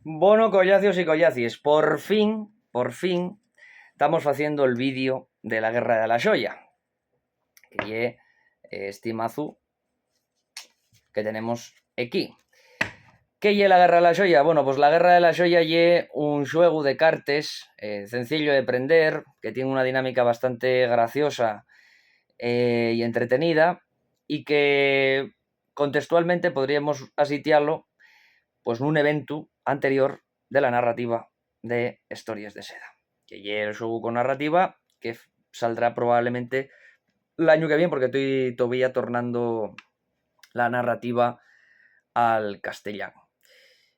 Bueno, collacios y collacies, por fin, estamos haciendo el vídeo de la Guerra de la Xoia, que lle este mazu que tenemos aquí. ¿Qué lle la Guerra de la Xoia? Bueno, pues la Guerra de la Xoia lle un xuego de cartes sencillo de prender, que tiene una dinámica bastante graciosa y entretenida, y que contextualmente podríamos asitiarlo pues nun evento anterior de la narrativa de Historias de Seda, que lle el xogo con narrativa que saldrá probablemente el año que viene, porque estoy todavía tornando la narrativa al castellano.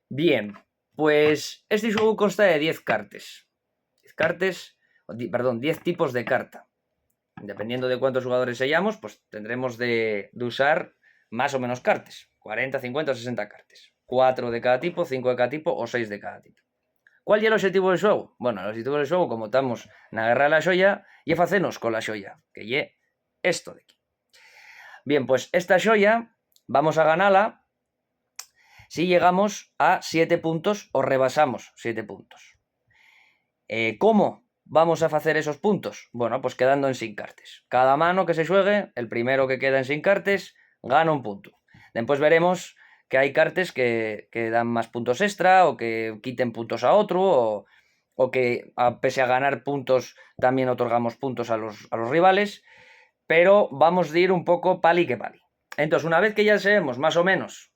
Bien, pues este xogo consta de 10 cartes. 10 cartes, perdón, 10 tipos de carta. Dependiendo de cuántos jugadores seamos, pues tendremos de usar más o menos cartes. 40, 50 o 60 cartes. 4 de cada tipo, 5 de cada tipo o 6 de cada tipo. ¿Cuál é o objetivo del xogo? Bueno, o objetivo del xogo, como estamos na Guerra da Xoia, é facenos con la xoia, que é esto de aquí. Bien, pues esta xoia vamos a ganala si llegamos a 7 puntos o rebasamos 7 puntos. ¿Cómo vamos a facer esos puntos? Bueno, pues quedando en sin cartes. Cada mano que se xuegue, el primero que queda en sin cartes, gana un punto. Después veremos que hay cartes que dan más puntos extra o que quiten puntos a otro o que pese a ganar puntos también otorgamos puntos a los rivales, pero vamos a ir un poco pali que pali. Entonces, una vez que ya sabemos más o menos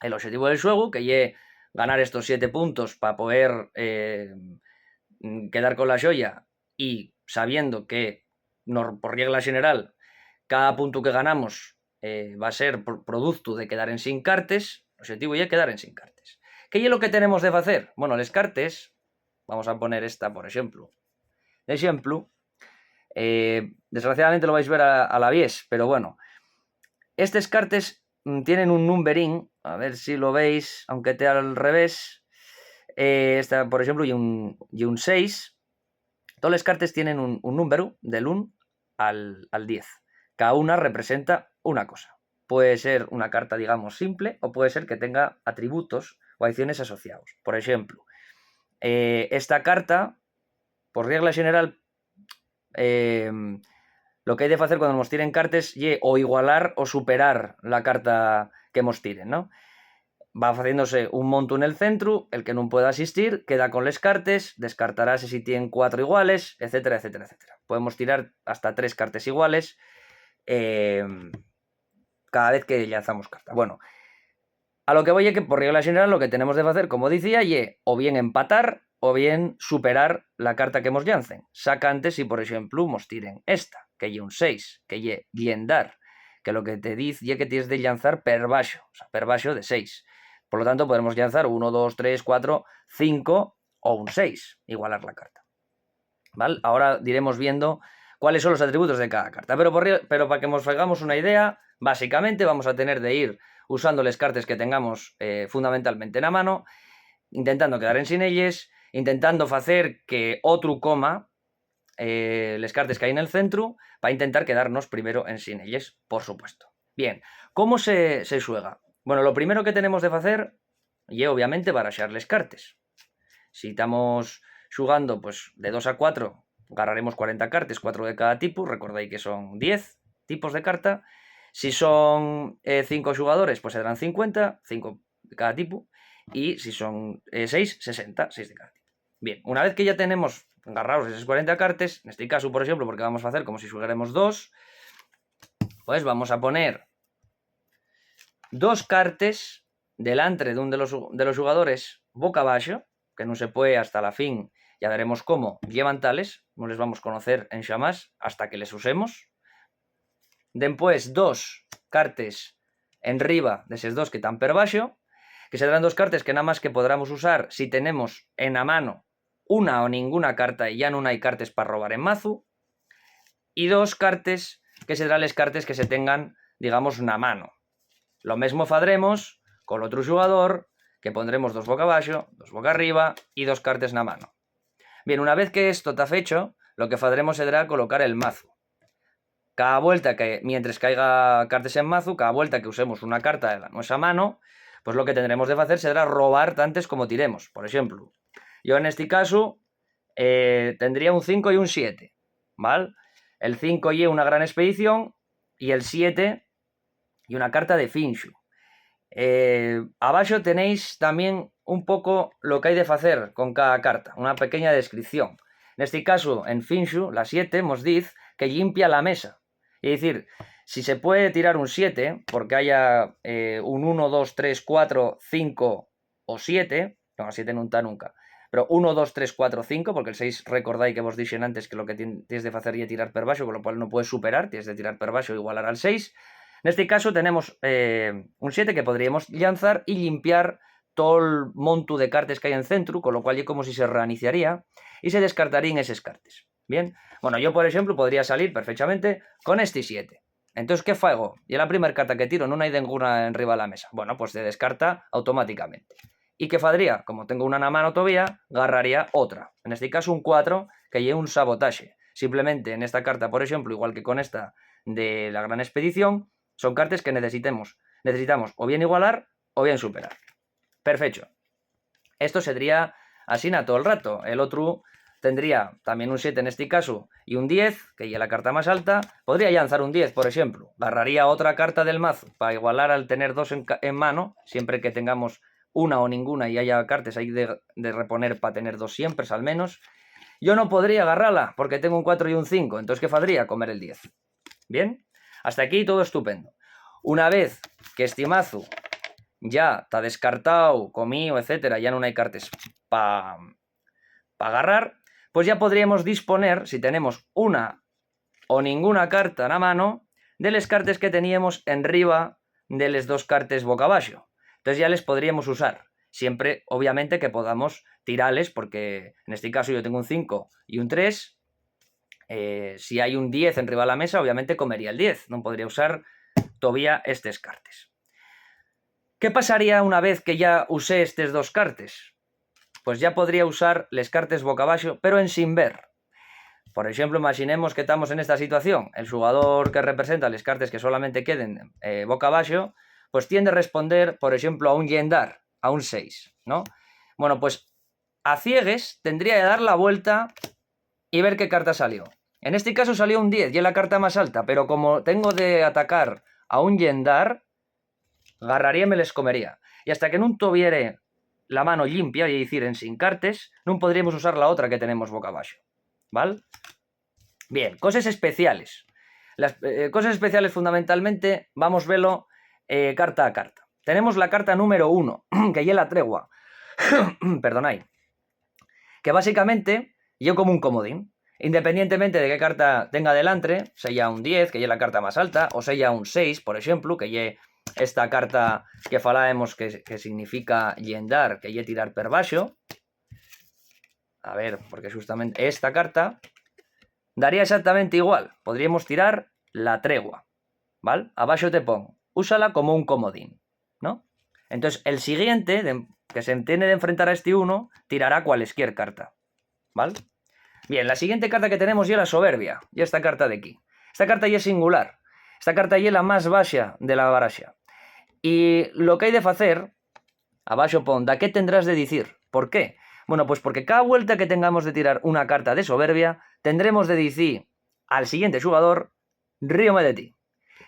el objetivo del juego, que es ganar estos 7 puntos para poder quedar con la xoia y sabiendo que por regla general cada punto que ganamos va a ser producto de quedar en sin cartes, el objetivo ya es quedar en sin cartes. ¿Qué es lo que tenemos de hacer? Bueno, les cartes, vamos a poner esta por ejemplo. De ejemplo, desgraciadamente lo vais a ver a la vies, pero bueno, estos cartes tienen un numbering, a ver si lo veis, aunque esté al revés. Esta, por ejemplo, y un 6. Todas las cartas tienen un número del 1 al 10. Cada una representa una cosa. Puede ser una carta, digamos, simple, o puede ser que tenga atributos o acciones asociados. Por ejemplo, esta carta, por regla general, lo que hay de hacer cuando nos tiren cartas es o igualar o superar la carta que nos tiren, ¿no? Va haciéndose un monto en el centro, el que no pueda asistir queda con les cartes, descartarase si tienen 4 iguales, etcétera, etcétera, etcétera. Podemos tirar hasta 3 cartas iguales cada vez que lanzamos carta. Bueno, a lo que voy es que por regla general lo que tenemos de hacer, como decía, es o bien empatar o bien superar la carta que nos llancen. Saca antes si, por ejemplo, nos tiren esta, que es un 6, que es guiendar, que lo que te dice es que tienes de lanzar per baixo, o sea, per baixo de 6. Por lo tanto, podemos lanzar 1, 2, 3, 4, 5 o un 6, igualar la carta. ¿Vale? Ahora diremos viendo cuáles son los atributos de cada carta. Pero para que nos hagamos una idea, básicamente vamos a tener de ir usando las cartas que tengamos fundamentalmente en la mano, intentando quedar en sin ellas, intentando hacer que otro coma las cartas que hay en el centro para intentar quedarnos primero en sin ellas, por supuesto. Bien, ¿cómo se xuega? Bueno, lo primero que tenemos de hacer es obviamente baraxar las cartas. Si estamos xugando pues, de 2 a 4, agarraremos 40 cartas, 4 de cada tipo, recordáis que son 10 tipos de carta. Si son 5 jugadores, pues serán 50, 5 de cada tipo. Y si son 6, 60, 6 de cada tipo. Bien, una vez que ya tenemos agarrados esas 40 cartas, en este caso, por ejemplo, porque vamos a hacer como si jugáramos 2, pues vamos a poner 2 cartas delante de uno de los jugadores boca abajo, que no se puede hasta la fin, ya veremos cómo llevan tales, no les vamos a conocer en xamás hasta que les usemos. Después 2 cartas en riba de esos 2 que están per baixo, que serán 2 cartas que nada más que podremos usar si tenemos en la mano una o ninguna carta y ya no hay cartas para robar en mazo, y 2 cartas que serán las cartas que se tengan, digamos, na mano. Lo mismo faremos con otro jugador, que pondremos 2 boca abajo, 2 boca arriba y 2 cartas en la mano. Bien, una vez que esto está hecho, lo que faremos será colocar el mazo. Cada vuelta que, mientras caiga cartas en mazo, cada vuelta que usemos una carta de nuestra mano, pues lo que tendremos de hacer será robar tantes como tiremos. Por ejemplo, yo en este caso tendría un 5 y un 7, ¿vale? El 5 y una gran expedición y el 7 y una carta de Finshu. Abajo tenéis también un poco lo que hay de hacer con cada carta, una pequeña descripción. En este caso, en Finshu, la 7 nos dice que limpia la mesa. Es decir, si se puede tirar un 7, porque haya un 1, 2, 3, 4, 5 o 7, no, 7 no está nunca, pero 1, 2, 3, 4, 5, porque el 6 recordáis que vos dije antes que lo que tienes de hacer es tirar per baixo, con lo cual no puedes superar, tienes de tirar per baixo igualar al 6. En este caso tenemos un 7 que podríamos lanzar y limpiar todo el monto de cartas que hay en centro, con lo cual es como si se reiniciaría y se descartarían esas cartas. Bien, bueno, yo por ejemplo podría salir perfectamente con este 7. Entonces, ¿qué hago? Y la primera carta que tiro no hay ninguna arriba de la mesa. Bueno, pues se descarta automáticamente. ¿Y qué faría? Como tengo una en la mano todavía, agarraría otra. En este caso un 4, que lleve un sabotaje. Simplemente en esta carta, por ejemplo, igual que con esta de la gran expedición, son cartas que necesitamos o bien igualar o bien superar. Perfecto. Esto sería así a todo el rato. El otro tendría también un 7 en este caso y un 10, que ya la carta más alta. Podría lanzar un 10, por ejemplo. Agarraría otra carta del mazo para igualar al tener dos en mano, siempre que tengamos una o ninguna y haya cartas ahí de reponer para tener dos siempre, al menos. Yo no podría agarrarla porque tengo un 4 y un 5. Entonces, ¿qué podría? Comer el 10. ¿Bien? Hasta aquí todo estupendo. Una vez que este mazo ya está descartado, comido, etcétera, ya no hay cartas para agarrar, pues ya podríamos disponer, si tenemos una o ninguna carta en la mano, de las cartas que teníamos en riba de las dos cartas boca abajo. Entonces ya les podríamos usar, siempre obviamente que podamos tirarles, porque en este caso yo tengo un 5 y un 3, si hay un 10 en riba de la mesa, obviamente comería el 10, no podría usar todavía estas cartas. ¿Qué pasaría una vez que ya usé estas dos cartas? Pues ya podría usar las cartas boca abajo, pero en sin ver. Por ejemplo, imaginemos que estamos en esta situación. El jugador que representa las cartas que solamente queden boca abajo, pues tiende a responder, por ejemplo, a un yendar, a un 6, ¿no? Bueno, pues a ciegues tendría que dar la vuelta y ver qué carta salió. En este caso salió un 10 y es la carta más alta, pero como tengo de atacar a un yendar, agarraría y me les comería. Y hasta que no tuviere la mano limpia, y decir, en sin cartes, no podríamos usar la otra que tenemos boca abajo. ¿Vale? Bien, cosas especiales. Las cosas especiales fundamentalmente vamos a verlo carta a carta. Tenemos la carta número 1, que es la tregua. Perdonad. Que básicamente yo como un comodín. Independientemente de qué carta tenga delante, sea un 10, que es la carta más alta, o sea un 6, por ejemplo, que es esta carta que falábamos que significa yendar, que es tirar per baixo. A ver, porque justamente esta carta daría exactamente igual. Podríamos tirar la tregua, ¿vale? Abajo te pongo, úsala como un comodín, ¿no? Entonces, el siguiente, que se tiene de enfrentar a este 1, tirará cualquier carta, ¿vale? Bien, la siguiente carta que tenemos ya es la soberbia, y esta carta de aquí. Esta carta ya es singular. Esta carta ya es la más baja de la baraja. Y lo que hay de hacer, abajo pon, ¿da qué tendrás de decir? ¿Por qué? Bueno, pues porque cada vuelta que tengamos de tirar una carta de soberbia, tendremos de decir al siguiente jugador, ríome de ti.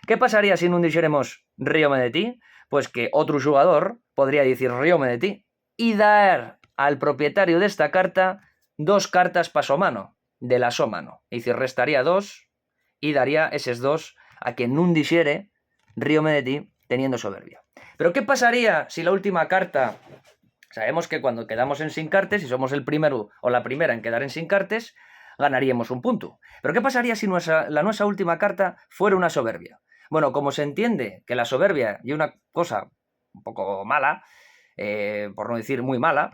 ¿Qué pasaría si no dijéramos ríome de ti? Pues que otro jugador podría decir ríome de ti y dar al propietario de esta carta dos cartas para su mano, de la su mano. Es decir, restaría dos y daría esos dos a quien no dijere ríome de ti teniendo soberbia. Pero ¿qué pasaría si la última carta... Sabemos que cuando quedamos en sin cartes, si somos el primero o la primera en quedar en sin cartes, ganaríamos un punto. Pero ¿qué pasaría si la nuestra última carta fuera una soberbia? Bueno, como se entiende que la soberbia es una cosa un poco mala, por no decir muy mala,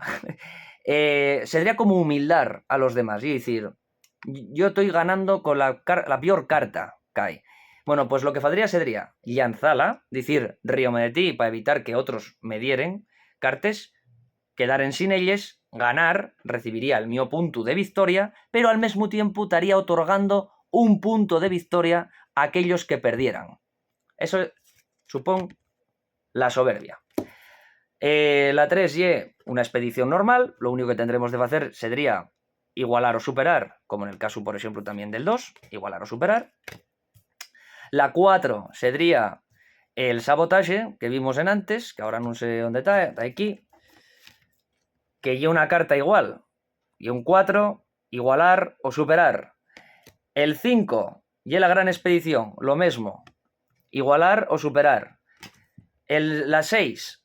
sería como humildar a los demás y decir, yo estoy ganando con la peor carta que hay. Bueno, pues lo que podría sería lanzala, decir ríome de ti para evitar que otros me dieren cartes, quedar en sin ellas, ganar, recibiría el mío punto de victoria, pero al mismo tiempo estaría otorgando un punto de victoria a aquellos que perdieran. Eso supone la soberbia. La 3 y una expedición normal, lo único que tendremos de hacer sería igualar o superar, como en el caso, por ejemplo, también del 2, igualar o superar. La 4 sería el sabotaje que vimos en antes, que ahora no sé dónde está aquí, que lleva una carta igual, y un 4, igualar o superar. El 5 y la gran expedición, lo mismo, igualar o superar. La 6,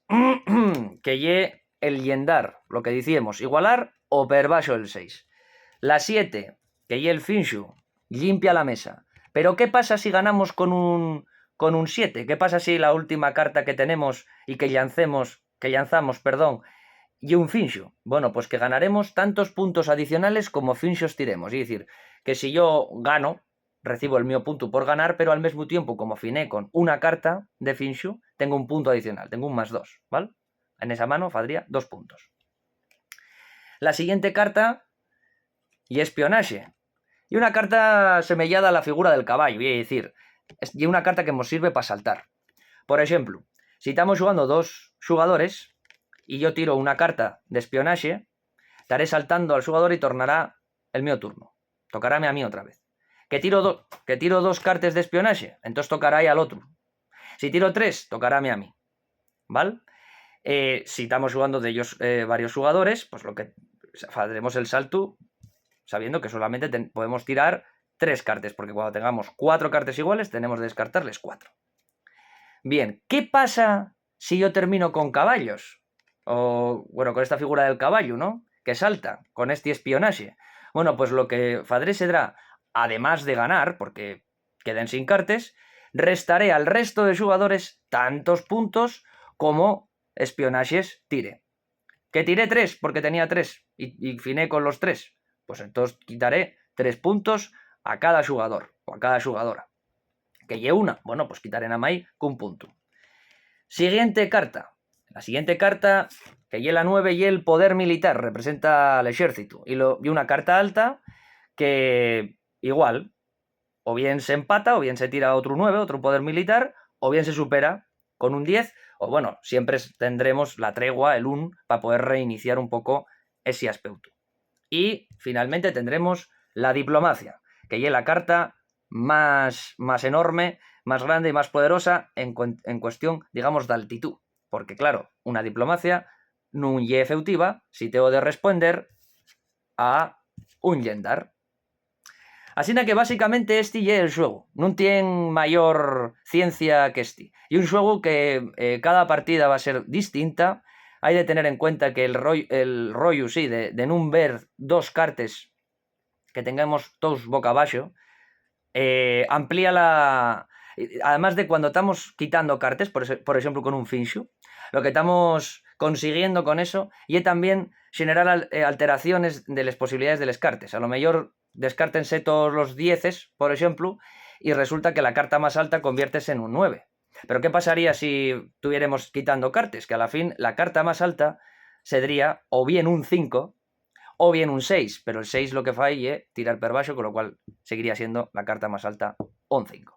que lle el yendar, lo que decíamos, igualar o per baixo el 6. La 7, que lle el finshu, limpia la mesa. Pero ¿qué pasa si ganamos con un 7? ¿Qué pasa si la última carta que tenemos y que lanzamos, y un finshu? Bueno, pues que ganaremos tantos puntos adicionales como finshos tiremos. Es decir, que si yo gano, recibo el mío punto por ganar, pero al mismo tiempo, como finé con una carta de finshu, tengo un punto adicional, tengo un +2, ¿vale? En esa mano valdría 2 puntos. La siguiente carta y espionaje. Y una carta semellada a la figura del caballo, y decir, y una carta que nos sirve para saltar. Por ejemplo, si estamos jugando 2 jugadores y yo tiro una carta de espionaje, estaré saltando al jugador y tornará el mío turno. Tocaráme a mí otra vez. Que tiro 2 cartas de espionaje, entonces tocará ahí al otro. Si tiro 3, tocaráme a mí. ¿Vale? Si estamos jugando de ellos varios jugadores, pues lo que haremos el salto sabiendo que solamente podemos tirar 3 cartas, porque cuando tengamos 4 cartas iguales tenemos que descartarles 4. Bien, ¿qué pasa si yo termino con caballos? O, bueno, con esta figura del caballo, ¿no? Que salta, con este espionaje. Bueno, pues lo que faré será, además de ganar, porque queden sin cartas, restaré al resto de jugadores tantos puntos como espionajes tire. Que tiré 3 porque tenía 3 y finé con los 3. Pues entonces quitaré 3 puntos a cada jugador o a cada jugadora. Que lle una, bueno, pues quitaré nada más con un punto. Siguiente carta. La siguiente carta, que lle la 9, y el poder militar, representa al ejército. Y una carta alta que igual, o bien se empata, o bien se tira otro 9, otro poder militar, o bien se supera con un 10, o bueno, siempre tendremos la tregua, el 1, para poder reiniciar un poco ese aspecto. Y finalmente tendremos la diplomacia, que es la carta más enorme, más grande y más poderosa en cuestión, digamos, de altitud. Porque claro, una diplomacia no es efectiva si tengo de responder a un yendar. Así que básicamente este es el juego. No tiene mayor ciencia que este. Y un juego que cada partida va a ser distinta. Hay de tener en cuenta que el rollo sí, de no ver 2 cartas que tengamos todos boca abajo, amplía la... Además de cuando estamos quitando cartas, por ejemplo con un finshu, lo que estamos consiguiendo con eso y también generar alteraciones de las posibilidades de las cartas. A lo mejor descártense todos los 10, por ejemplo, y resulta que la carta más alta conviértese en un 9. Pero ¿qué pasaría si tuviéramos quitando cartas? Que a la fin la carta más alta sería o bien un 5 o bien un 6, pero el 6 lo que fai es tirar per baixo, con lo cual seguiría siendo la carta más alta un 5.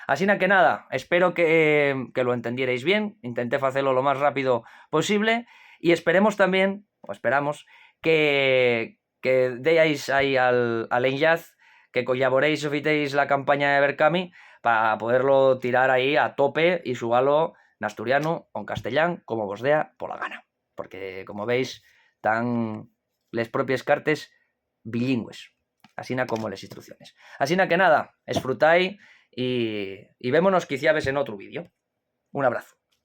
Así que nada, espero que lo entendierais bien, intenté hacerlo lo más rápido posible y esperemos también, o esperamos, que deáis ahí al enlace, que colaboréis o fitéis la campaña de Berkami para poderlo tirar ahí a tope y jugarlo en asturiano o en castellán, como vos dea por la gana. Porque, como veis, están las propias cartas bilingües, así como las instrucciones. Así que nada, disfrutáis y vémonos quizá en otro vídeo. Un abrazo.